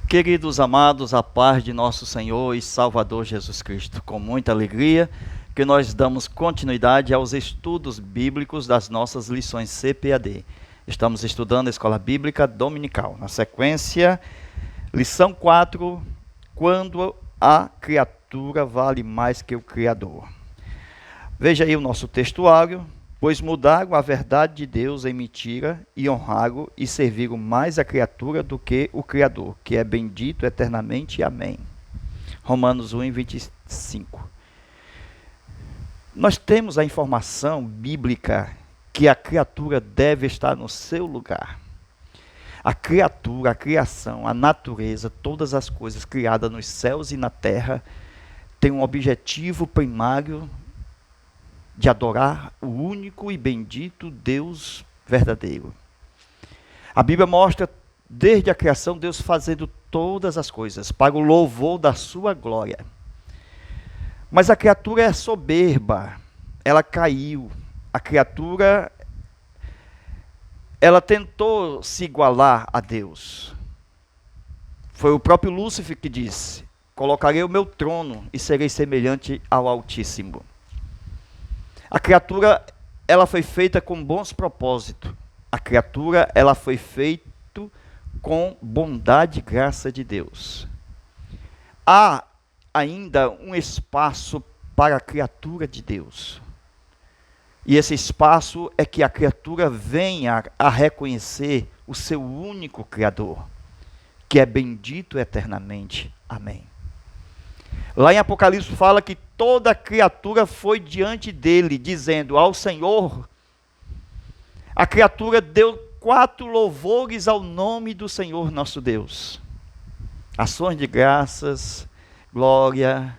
Queridos amados, a paz de nosso Senhor e Salvador Jesus Cristo, com muita alegria que nós damos continuidade aos estudos bíblicos das nossas lições CPAD. Estamos estudando a Escola Bíblica Dominical. Na sequência, lição 4, quando a criatura vale mais que o Criador. Veja aí o nosso textuário. Pois mudaram a verdade de Deus em mentira e honraram e serviram mais a criatura do que o Criador, que é bendito eternamente. Amém. Romanos 1, 25. Nós temos a informação bíblica que a criatura deve estar no seu lugar. A criatura, a criação, a natureza, todas as coisas criadas nos céus e na terra têm um objetivo primário de adorar o único e bendito Deus verdadeiro. A Bíblia mostra, desde a criação, Deus fazendo todas as coisas para o louvor da sua glória. Mas a criatura é soberba, ela caiu. A criatura, ela tentou se igualar a Deus. Foi o próprio Lúcifer que disse: colocarei o meu trono e serei semelhante ao Altíssimo. A criatura, ela foi feita com bons propósitos. A criatura, ela foi feita com bondade e graça de Deus. Há ainda um espaço para a criatura de Deus. E esse espaço é que a criatura venha a reconhecer o seu único Criador, que é bendito eternamente. Amém. Lá em Apocalipse fala que toda criatura foi diante dele, dizendo ao Senhor. A criatura deu 4 louvores ao nome do Senhor nosso Deus. Ações de graças, glória.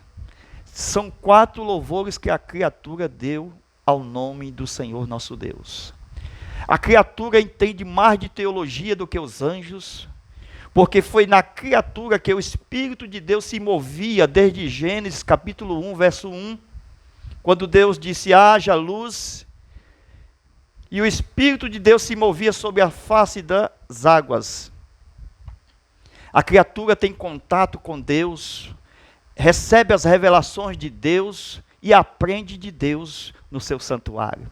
São 4 louvores que a criatura deu ao nome do Senhor nosso Deus. A criatura entende mais de teologia do que os anjos, porque foi na criatura que o Espírito de Deus se movia desde Gênesis capítulo 1, verso 1, quando Deus disse: haja luz, e o Espírito de Deus se movia sobre a face das águas. A criatura tem contato com Deus, recebe as revelações de Deus e aprende de Deus no seu santuário.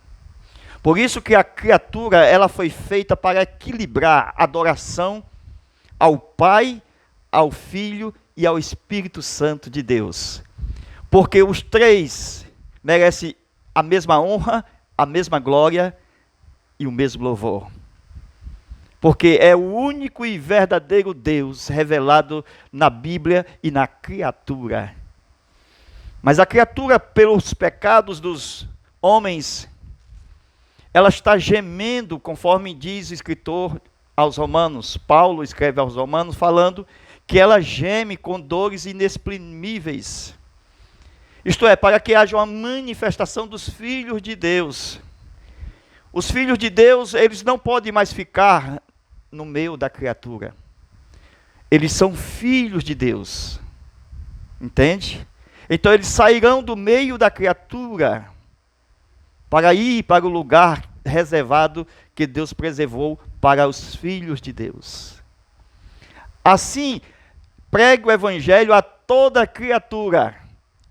Por isso que a criatura, ela foi feita para equilibrar a adoração ao Pai, ao Filho e ao Espírito Santo de Deus. Porque os 3 merecem a mesma honra, a mesma glória e o mesmo louvor. Porque é o único e verdadeiro Deus revelado na Bíblia e na criatura. Mas a criatura, pelos pecados dos homens, ela está gemendo, conforme diz o escritor aos Romanos. Paulo escreve aos Romanos falando que ela geme com dores inexprimíveis. Isto é, para que haja uma manifestação dos filhos de Deus. Os filhos de Deus, eles não podem mais ficar no meio da criatura. Eles são filhos de Deus. Entende? Então eles sairão do meio da criatura para ir para o lugar reservado que Deus preservou para os filhos de Deus. Assim, pregue o evangelho a toda criatura.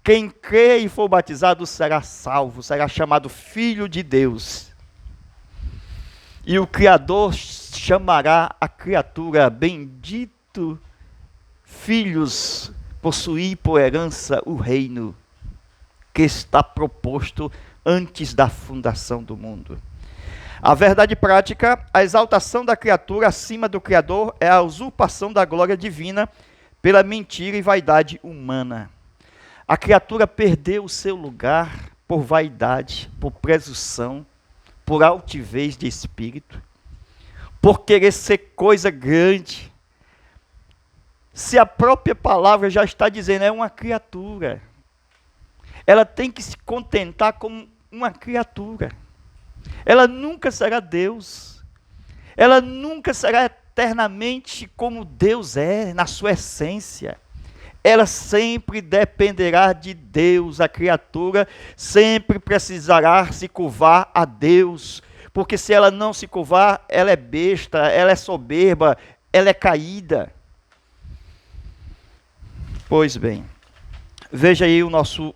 Quem crê e for batizado será salvo, será chamado filho de Deus. E o Criador chamará a criatura: bendito, filhos, possuir por herança o reino que está proposto antes da fundação do mundo. A verdade prática, a exaltação da criatura acima do Criador é a usurpação da glória divina pela mentira e vaidade humana. A criatura perdeu o seu lugar por vaidade, por presunção, por altivez de espírito, por querer ser coisa grande. Se a própria palavra já está dizendo, é uma criatura, ela tem que se contentar como uma criatura. Ela nunca será Deus. Ela nunca será eternamente como Deus é, na sua essência. Ela sempre dependerá de Deus. A criatura sempre precisará se curvar a Deus. Porque se ela não se curvar, ela é besta, ela é soberba, ela é caída. Pois bem, veja aí o nosso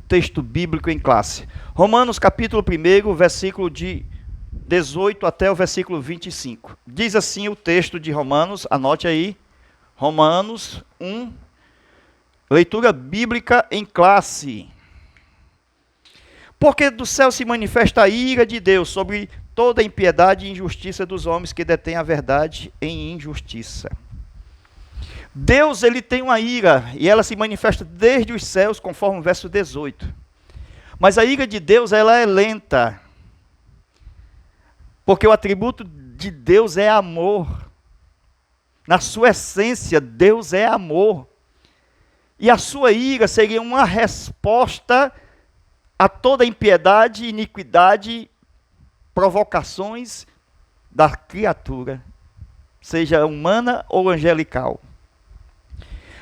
texto bíblico em classe. Romanos capítulo 1, versículo de 18 até o versículo 25. Diz assim o texto de Romanos, anote aí, Romanos 1, leitura bíblica em classe. Porque do céu se manifesta a ira de Deus sobre toda a impiedade e injustiça dos homens que detêm a verdade em injustiça. Deus, ele tem uma ira, e ela se manifesta desde os céus, conforme o verso 18. Mas a ira de Deus, ela é lenta. Porque o atributo de Deus é amor. Na sua essência, Deus é amor. E a sua ira seria uma resposta a toda impiedade, iniquidade, provocações da criatura, seja humana ou angelical.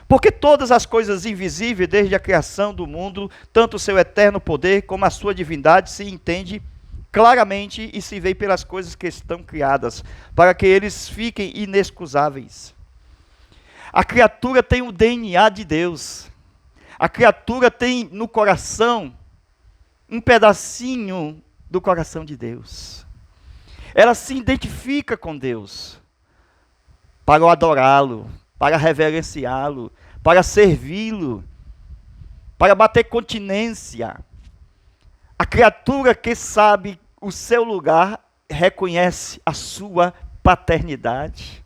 Porque todas as coisas invisíveis, desde a criação do mundo, tanto o seu eterno poder como a sua divindade, se entende claramente e se vê pelas coisas que estão criadas, para que eles fiquem inexcusáveis. A criatura tem o DNA de Deus. A criatura tem no coração um pedacinho do coração de Deus. Ela se identifica com Deus para o adorá-lo, para reverenciá-lo, para servi-lo, para bater continência. A criatura que sabe o seu lugar reconhece a sua paternidade,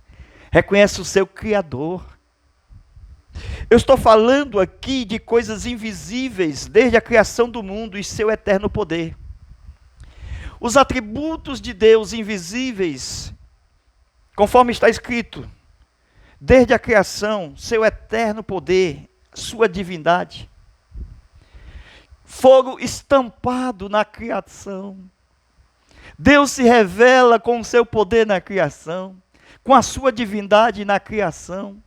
reconhece o seu Criador. Eu estou falando aqui de coisas invisíveis, desde a criação do mundo e seu eterno poder. Os atributos de Deus invisíveis, conforme está escrito, desde a criação, seu eterno poder, sua divindade, foram estampados na criação. Deus se revela com o seu poder na criação, com a sua divindade na criação,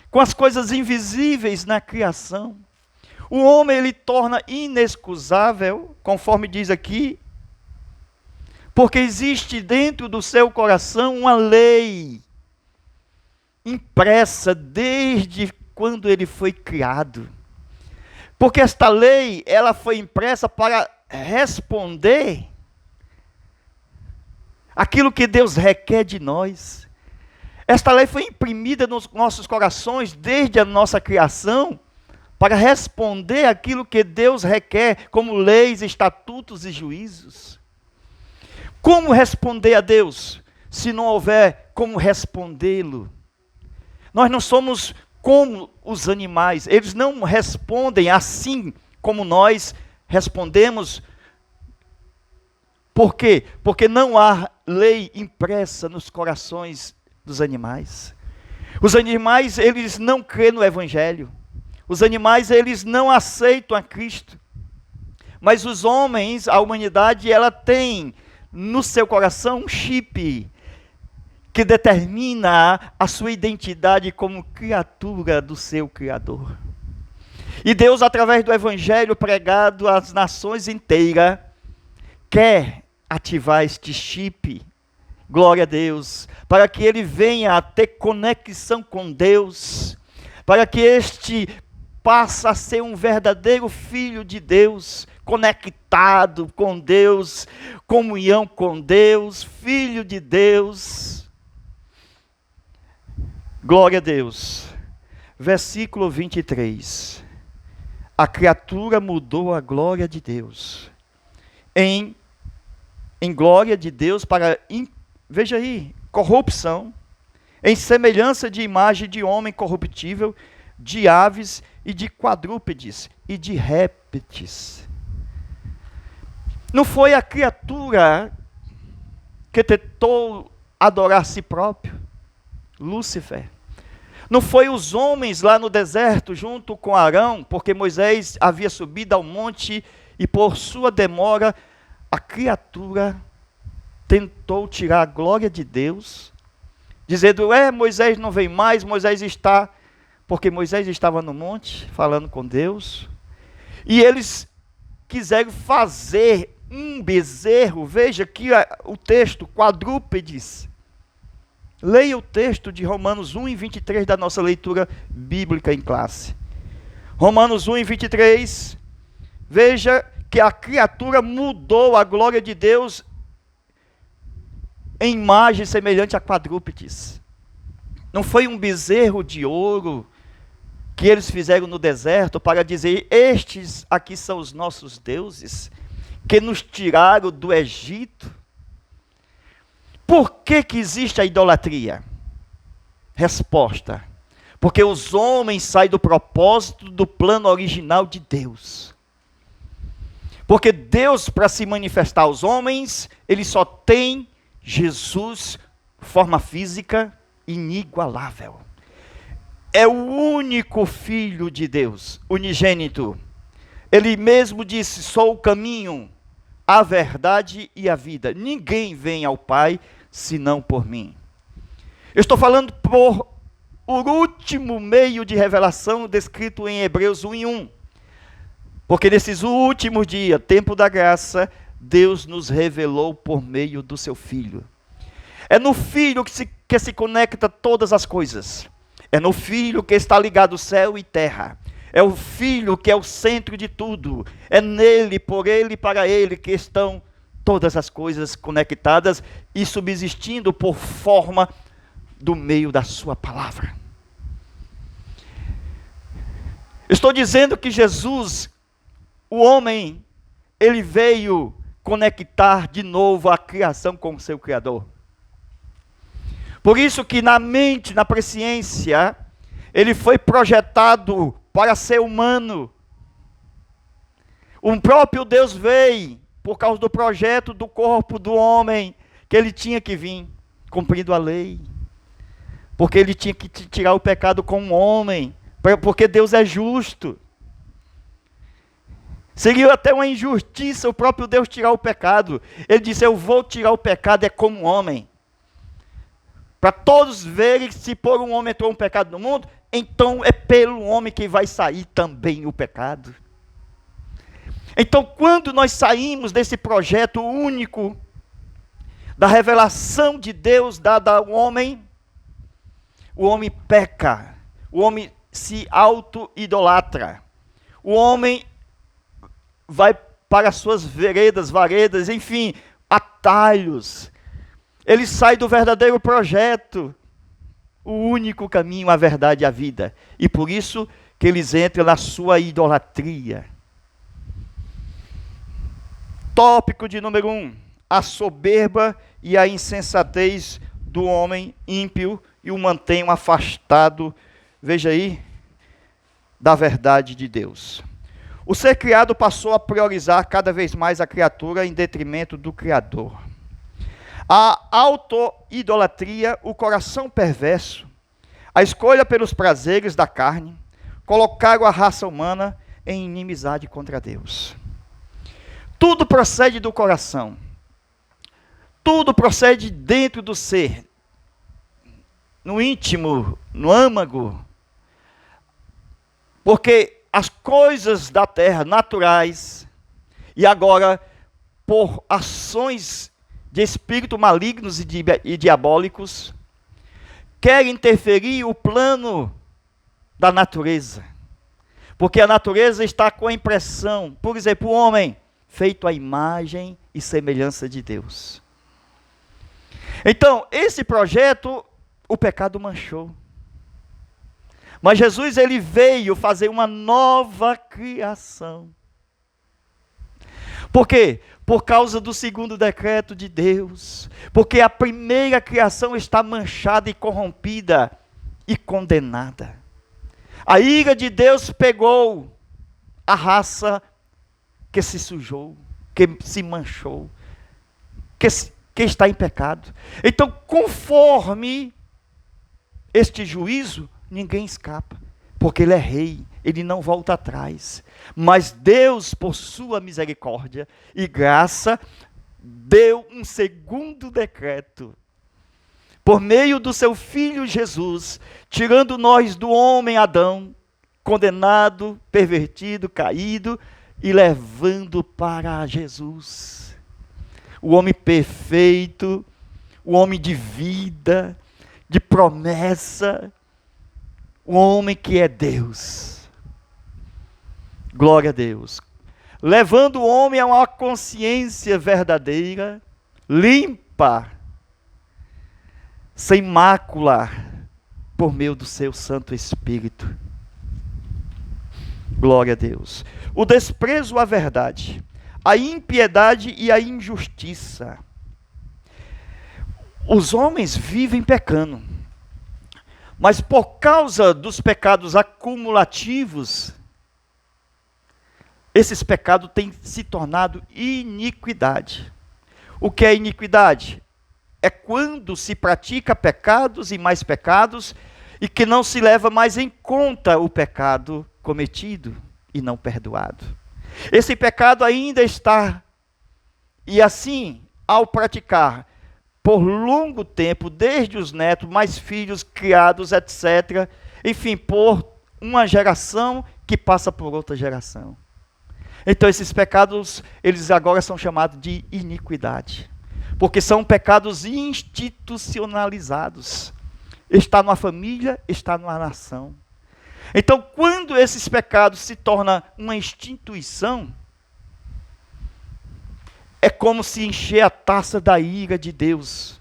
com as coisas invisíveis na criação. O homem ele torna inexcusável, conforme diz aqui, porque existe dentro do seu coração uma lei impressa desde quando ele foi criado. Porque esta lei, ela foi impressa para responder aquilo que Deus requer de nós. Esta lei foi imprimida nos nossos corações desde a nossa criação para responder aquilo que Deus requer como leis, estatutos e juízos. Como responder a Deus se não houver como respondê-lo? Nós não somos como os animais, eles não respondem assim como nós respondemos. Por quê? Porque não há lei impressa nos corações dos animais. Os animais, eles não creem no Evangelho. Os animais, eles não aceitam a Cristo. Mas os homens, a humanidade, ela tem no seu coração um chip que determina a sua identidade como criatura do seu Criador. E Deus, através do Evangelho pregado às nações inteiras, quer ativar este chip, glória a Deus, para que ele venha a ter conexão com Deus, para que este passe a ser um verdadeiro filho de Deus, conectado com Deus, comunhão com Deus, filho de Deus. Glória a Deus. Versículo 23. A criatura mudou a glória de Deus em glória de Deus para, veja aí, corrupção, em semelhança de imagem de homem corruptível, de aves e de quadrúpedes e de répteis. Não foi a criatura que tentou adorar a si próprio, Lúcifer. Não foi os homens lá no deserto junto com Arão, porque Moisés havia subido ao monte e por sua demora a criatura tentou tirar a glória de Deus, dizendo, Moisés não vem mais, porque Moisés estava no monte, falando com Deus, e eles quiseram fazer um bezerro, veja aqui o texto, quadrúpedes, Leia o texto de Romanos 1 e 23 da nossa leitura bíblica em classe. Romanos 1 e 23, veja que a criatura mudou a glória de Deus em imagem semelhante a quadrúpedes. Não foi um bezerro de ouro que eles fizeram no deserto para dizer: estes aqui são os nossos deuses, que nos tiraram do Egito. Por que que existe a idolatria? Resposta: porque os homens saem do propósito, do plano original de Deus. Porque Deus, para se manifestar aos homens, Ele só tem Jesus, forma física inigualável. É o único Filho de Deus, unigênito. Ele mesmo disse: sou o caminho, a verdade e a vida. Ninguém vem ao Pai senão por mim. Eu estou falando por o último meio de revelação descrito em Hebreus 1:1. Porque nesses últimos dias, tempo da graça, Deus nos revelou por meio do seu Filho. É no Filho que se conecta todas as coisas. É no Filho que está ligado céu e terra. É o Filho que é o centro de tudo. É nele, por ele e para ele que estão todas as coisas conectadas e subsistindo por forma do meio da sua palavra. Estou dizendo que Jesus, o homem, ele veio conectar de novo a criação com o seu Criador. Por isso que na mente, na presciência, ele foi projetado para ser humano. O próprio Deus veio por causa do projeto do corpo do homem, que ele tinha que vir, cumprindo a lei. Porque ele tinha que tirar o pecado com um homem, porque Deus é justo. Seria até uma injustiça o próprio Deus tirar o pecado. Ele disse: eu vou tirar o pecado como um homem. Para todos verem que se por um homem entrou um pecado no mundo, então é pelo homem que vai sair também o pecado. Então, quando nós saímos desse projeto único, da revelação de Deus dada ao homem, o homem peca, o homem se auto-idolatra, o homem vai para as suas varedas, enfim, atalhos. Ele sai do verdadeiro projeto, o único caminho, a verdade e a vida. E por isso que eles entram na sua idolatria. Tópico de número 1. A soberba e a insensatez do homem ímpio e o mantém afastado, veja aí, da verdade de Deus. O ser criado passou a priorizar cada vez mais a criatura em detrimento do Criador. A auto-idolatria, o coração perverso, a escolha pelos prazeres da carne, colocaram a raça humana em inimizade contra Deus. Tudo procede do coração. Tudo procede dentro do ser. No íntimo, no âmago. Porque as coisas da terra naturais, e agora por ações de espíritos malignos e diabólicos, querem interferir o plano da natureza. Porque a natureza está com a impressão, por exemplo, o homem, feito à imagem e semelhança de Deus. Então, esse projeto, o pecado manchou. Mas Jesus, ele veio fazer uma nova criação. Por quê? Por causa do segundo decreto de Deus. Porque a primeira criação está manchada e corrompida e condenada. A ira de Deus pegou a raça que se sujou, que se manchou, que está em pecado. Então, conforme este juízo, ninguém escapa, porque ele é rei, ele não volta atrás. Mas Deus, por sua misericórdia e graça, deu um segundo decreto, por meio do seu Filho Jesus, tirando nós do homem Adão, condenado, pervertido, caído, e levando para Jesus, o homem perfeito, o homem de vida, de promessa, o homem que é Deus. Glória a Deus. Levando o homem a uma consciência verdadeira, limpa, sem mácula, por meio do seu Santo Espírito. Glória a Deus. O desprezo à verdade, a impiedade e a injustiça. Os homens vivem pecando, mas por causa dos pecados acumulativos, esses pecados têm se tornado iniquidade. O que é iniquidade? É quando se pratica pecados e mais pecados, e que não se leva mais em conta o pecado cometido e não perdoado. Esse pecado ainda está, e assim, ao praticar por longo tempo, desde os netos, mais filhos criados, etc., enfim, por uma geração que passa por outra geração. Então esses pecados, eles agora são chamados de iniquidade, porque são pecados institucionalizados. Está numa família, está numa nação. Então, quando esses pecados se tornam uma instituição, é como se encher a taça da ira de Deus.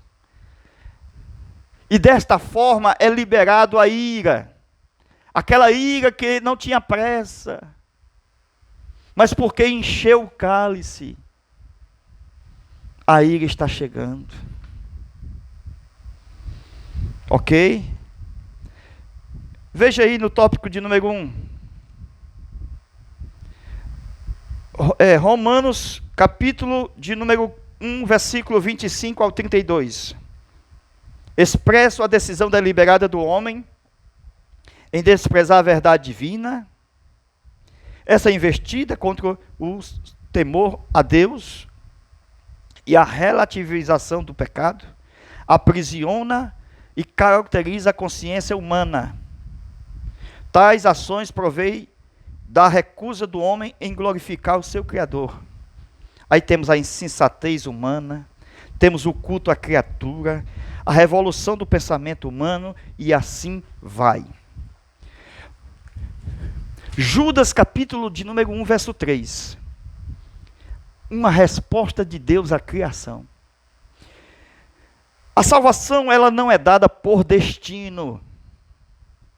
E desta forma é liberado a ira. Aquela ira que não tinha pressa. Mas porque encheu o cálice, a ira está chegando. Ok? Veja aí no tópico de número 1. Romanos, capítulo de número 1, versículo 25 ao 32. Expresso a decisão deliberada do homem em desprezar a verdade divina, essa investida contra o temor a Deus e a relativização do pecado, aprisiona e caracteriza a consciência humana. Tais ações provêm da recusa do homem em glorificar o seu Criador. Aí temos a insensatez humana, temos o culto à criatura, a revolução do pensamento humano e assim vai. Judas, capítulo de número 1, verso 3. Uma resposta de Deus à criação. A salvação, ela não é dada por destino.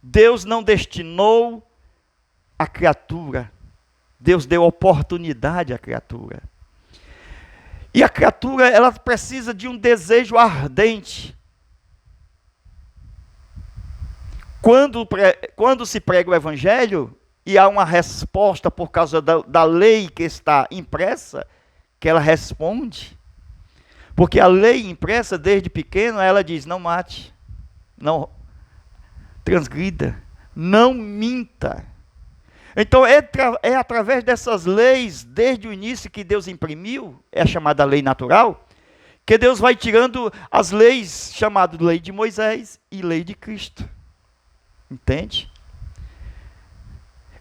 Deus não destinou a criatura. Deus deu oportunidade à criatura. E a criatura, ela precisa de um desejo ardente. Quando se prega o evangelho, e há uma resposta por causa da lei que está impressa, que ela responde. Porque a lei impressa desde pequeno, ela diz, não mate, não transgrida, não minta. Então é através dessas leis, desde o início que Deus imprimiu, é a chamada lei natural, que Deus vai tirando as leis, chamadas lei de Moisés e lei de Cristo. Entende?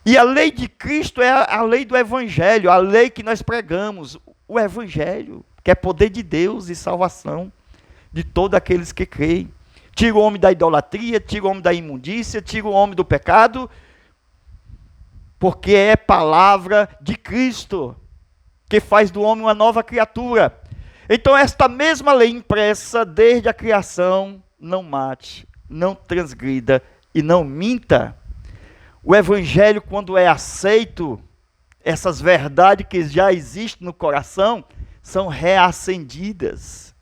E a lei de Cristo é a lei do Evangelho, a lei que nós pregamos, o Evangelho, que é poder de Deus e salvação de todos aqueles que creem. Tira o homem da idolatria, tira o homem da imundícia, tira o homem do pecado, porque é palavra de Cristo, que faz do homem uma nova criatura. Então esta mesma lei impressa desde a criação, não mate, não transgrida e não minta. O evangelho, quando é aceito, essas verdades que já existem no coração, são reacendidas.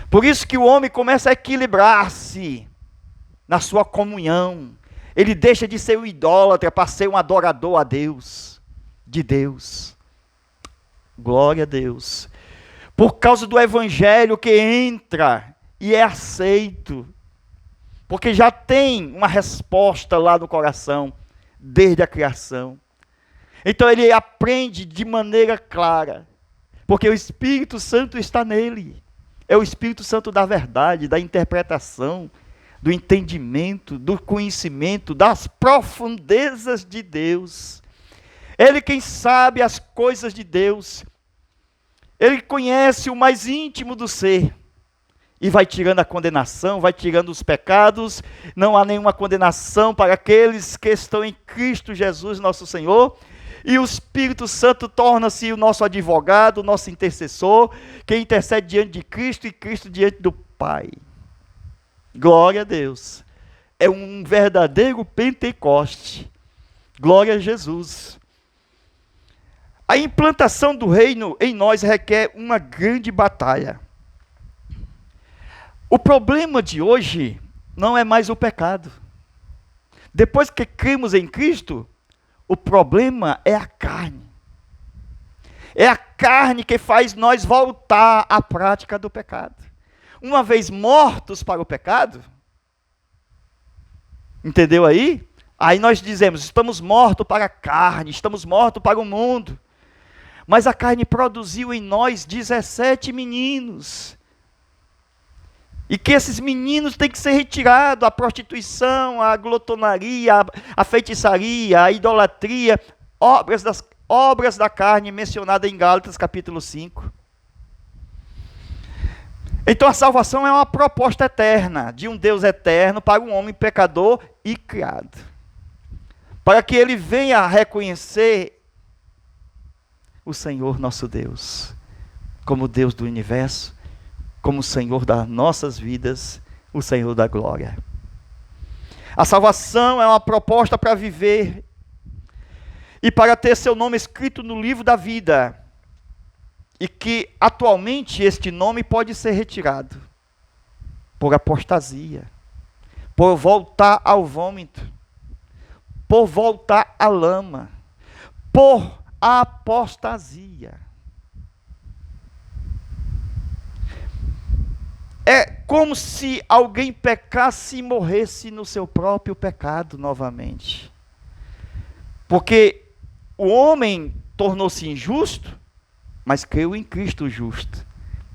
Por isso que o homem começa a equilibrar-se na sua comunhão. Ele deixa de ser um idólatra para ser um adorador a Deus, de Deus. Glória a Deus. Por causa do evangelho que entra e é aceito. Porque já tem uma resposta lá no coração, desde a criação. Então ele aprende de maneira clara. Porque o Espírito Santo está nele. É o Espírito Santo da verdade, da interpretação, do entendimento, do conhecimento, das profundezas de Deus. Ele quem sabe as coisas de Deus. Ele conhece o mais íntimo do ser. e vai tirando a condenação, vai tirando os pecados. Não há nenhuma condenação para aqueles que estão em Cristo Jesus, nosso Senhor. E o Espírito Santo torna-se o nosso advogado, o nosso intercessor, que intercede diante de Cristo e Cristo diante do Pai. Glória a Deus. É um verdadeiro Pentecoste. Glória a Jesus. A implantação do reino em nós requer uma grande batalha. O problema de hoje não é mais o pecado. Depois que cremos em Cristo, o problema é a carne. É a carne que faz nós voltar à prática do pecado. Uma vez mortos para o pecado, entendeu aí? Aí nós dizemos, estamos mortos para a carne, estamos mortos para o mundo. Mas a carne produziu em nós 17 meninos. E que esses meninos têm que ser retirados, a prostituição, a glotonaria, a feitiçaria, a idolatria, obras da carne mencionadas em Gálatas capítulo 5. Então a salvação é uma proposta eterna, de um Deus eterno para um homem pecador e criado. Para que ele venha a reconhecer o Senhor nosso Deus, como Deus do universo, como o Senhor das nossas vidas, o Senhor da glória. A salvação é uma proposta para viver e para ter seu nome escrito no livro da vida. E que atualmente este nome pode ser retirado por apostasia, por voltar ao vômito, por voltar à lama, por apostasia. É como se alguém pecasse e morresse no seu próprio pecado novamente. Porque o homem tornou-se injusto, mas creu em Cristo justo.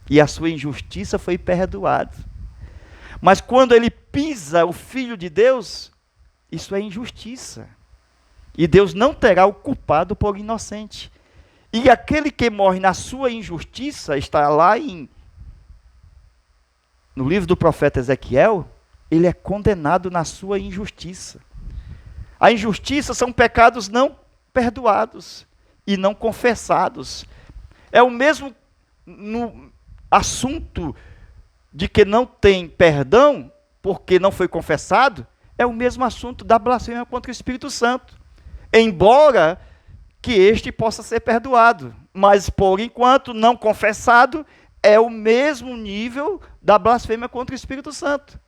E a sua injustiça foi perdoada. Mas quando ele pisa o Filho de Deus, isso é injustiça. E Deus não terá o culpado por inocente. E aquele que morre na sua injustiça, está lá no livro do profeta Ezequiel, ele é condenado na sua injustiça. A injustiça são pecados não perdoados e não confessados. É o mesmo no assunto de que não tem perdão, porque não foi confessado, é o mesmo assunto da blasfêmia contra o Espírito Santo. Embora que este possa ser perdoado, mas por enquanto não confessado, é o mesmo nível da blasfêmia contra o Espírito Santo.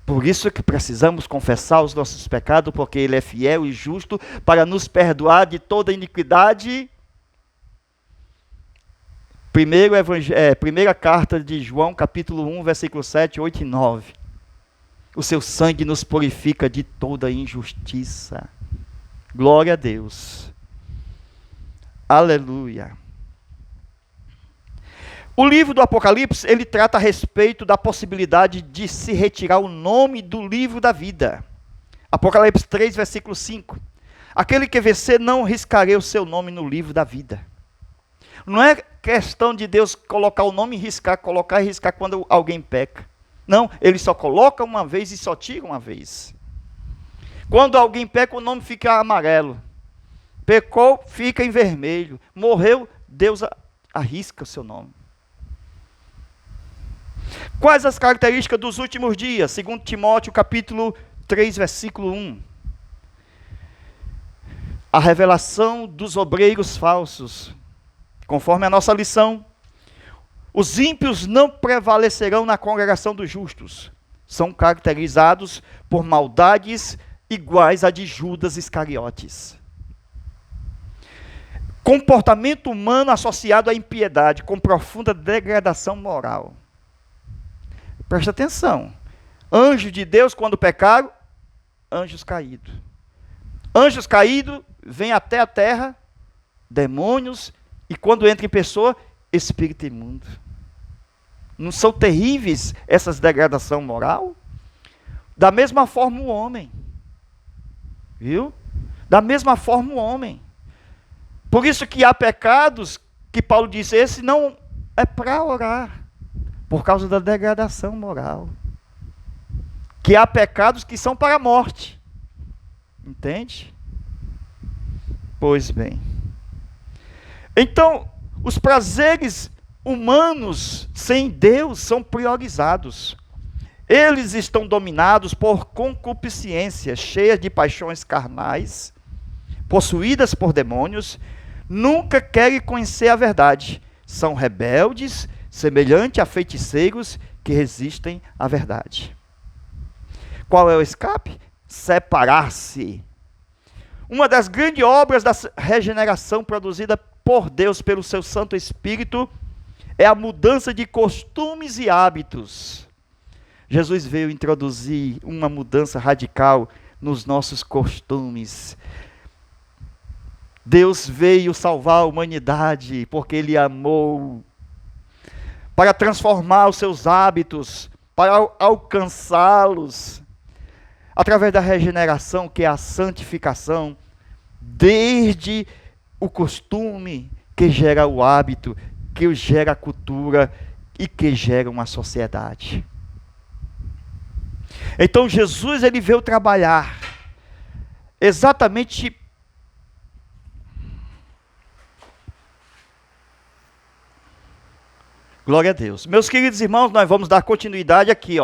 Por isso que precisamos confessar os nossos pecados, porque Ele é fiel e justo para nos perdoar de toda iniquidade. Primeira carta de João, capítulo 1, versículo 7, 8 e 9. O seu sangue nos purifica de toda injustiça. Glória a Deus. Aleluia. O livro do Apocalipse, ele trata a respeito da possibilidade de se retirar o nome do livro da vida. Apocalipse 3, versículo 5. Aquele que vencer, não riscarei o seu nome no livro da vida. Não é questão de Deus colocar o nome e riscar, colocar e riscar quando alguém peca. Não, ele só coloca uma vez e só tira uma vez. Quando alguém peca, o nome fica amarelo. Pecou, fica em vermelho. Morreu, Deus arrisca o seu nome. Quais as características dos últimos dias? 2 Timóteo, capítulo 3, versículo 1. A revelação dos obreiros falsos. Conforme a nossa lição, os ímpios não prevalecerão na congregação dos justos. São caracterizados por maldades iguais à de Judas Iscariotes. Comportamento humano associado à impiedade, com profunda degradação moral. Presta atenção. Anjos de Deus, quando pecaram, anjos caídos. Anjos caídos, vêm até a terra, demônios, e quando entra em pessoa, espírito imundo. Não são terríveis essas degradação moral? Da mesma forma o homem. Viu? Da mesma forma o homem. Por isso que há pecados que Paulo diz, esse não é para orar. Por causa da degradação moral. Que há pecados que são para a morte. Entende? Pois bem. Então, os prazeres humanos sem Deus são priorizados. Eles estão dominados por concupiscência, cheias de paixões carnais, possuídas por demônios, nunca querem conhecer a verdade. São rebeldes, semelhante a feiticeiros que resistem à verdade. Qual é o escape? Separar-se. Uma das grandes obras da regeneração produzida por Deus pelo seu Santo Espírito é a mudança de costumes e hábitos. Jesus veio introduzir uma mudança radical nos nossos costumes. Deus veio salvar a humanidade porque Ele amou, para transformar os seus hábitos, para alcançá-los, através da regeneração, que é a santificação, desde o costume que gera o hábito, que gera a cultura e que gera uma sociedade. Então Jesus, ele veio trabalhar exatamente glória a Deus. Meus queridos irmãos, nós vamos dar continuidade aqui,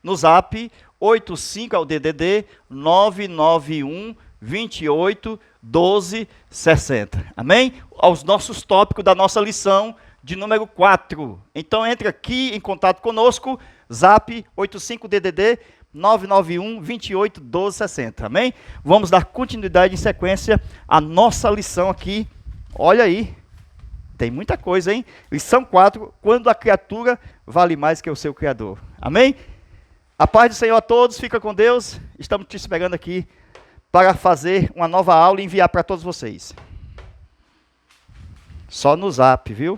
no Zap 85 ao DDD 991 28 12 60. Amém? Aos nossos tópicos da nossa lição de número 4. Então entre aqui em contato conosco, Zap 85 DDD 991 28 12 60. Amém? Vamos dar continuidade em sequência à nossa lição aqui. Olha aí. Tem muita coisa, hein? Lição 4, quando a criatura vale mais que o seu Criador. Amém? A paz do Senhor a todos, fica com Deus. Estamos te esperando aqui para fazer uma nova aula e enviar para todos vocês. Só no Zap, viu?